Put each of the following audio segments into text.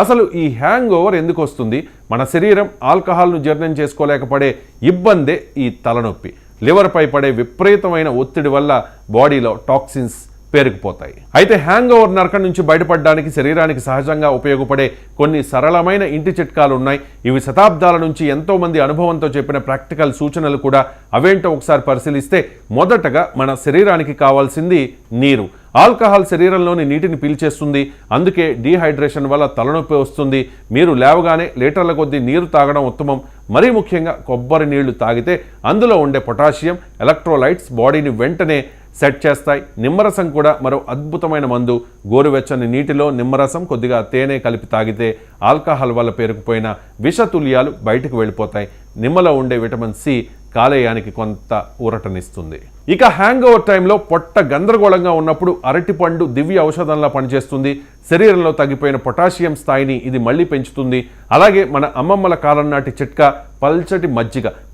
అసలు ఈ hang over ఎందుకు వస్తుంది? మన శరీరం ఆల్కహాల్ను జీర్ణం చేసుకోలేకపోయే ఇబ్బందే ఈ తలనొప్పి. లివర్పై పడే విపరీతమైన ఒత్తిడి వల్ల బాడీలో టాక్సిన్స్ పేరుకుపోతాయి. అయితే హ్యాంగ్ ఓవర్ నరకం నుంచి బయటపడడానికి శరీరానికి సహజంగా ఉపయోగపడే కొన్ని సరళమైన ఇంటి చిట్కాలు ఉన్నాయి. ఇవి శతాబ్దాల నుంచి ఎంతో మంది అనుభవంతో చెప్పిన ప్రాక్టికల్ సూచనలు కూడా. అవేంటో ఒకసారి పరిశీలిస్తే, మొదటగా మన శరీరానికి కావాల్సింది నీరు. ఆల్కహాల్ శరీరంలోని నీటిని పీల్చేస్తుంది. అందుకే డీహైడ్రేషన్ వల్ల తలనొప్పి వస్తుంది. మీరు లేవగానే లీటర్ల కొద్దీ నీరు తాగడం ఉత్తమం. మరీ ముఖ్యంగా కొబ్బరి నీళ్లు తాగితే అందులో ఉండే పొటాషియం, ఎలక్ట్రోలైట్స్ బాడీని వెంటనే సెట్ చేస్తాయి. నిమ్మరసం కూడా మరో అద్భుతమైన మందు. గోరువెచ్చని నీటిలో నిమ్మరసం, కొద్దిగా తేనె కలిపి తాగితే ఆల్కహాల్ వల్ల పేరుకుపోయిన విషతుల్యాలు బయటకు వెళ్ళిపోతాయి. నిమ్మలో ఉండే విటమిన్ సి కాలేయానికి కొంత ఊరటనిస్తుంది. ఇక హ్యాంగ్ ఓవర్ టైంలో పొట్ట గందరగోళంగా ఉన్నప్పుడు అరటిపండు దివ్య ఔషధంలా పనిచేస్తుంది. శరీరంలో తగ్గిపోయిన పొటాషియం స్థాయిని ఇది మళ్ళీ పెంచుతుంది. అలాగే మన అమ్మమ్మల కాలం నాటి చిట్కా పల్చటి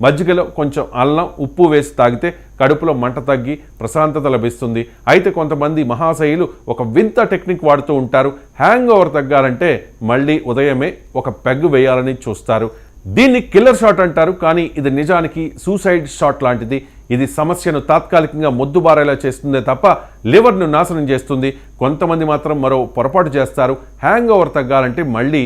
మజ్జిగలో కొంచెం అల్లం, ఉప్పు వేసి తాగితే కడుపులో మంట తగ్గి ప్రశాంతత లభిస్తుంది. అయితే కొంతమంది మహాశయులు ఒక వింత టెక్నిక్ వాడుతూ ఉంటారు. హ్యాంగ్ ఓవర్ తగ్గాలంటే మళ్ళీ ఉదయమే ఒక పెగ్గు వేయాలని చూస్తారు. దీన్ని కిల్లర్ షాట్ అంటారు. కానీ ఇది నిజానికి సూసైడ్ షాట్ లాంటిది. ఇది సమస్యను తాత్కాలికంగా మొద్దుబారేలా చేస్తుందే తప్ప లివర్ను నాశనం చేస్తుంది. కొంతమంది మాత్రం మరో పొరపాటు చేస్తారు. హ్యాంగ్ ఓవర్ తగ్గాలంటే మళ్ళీ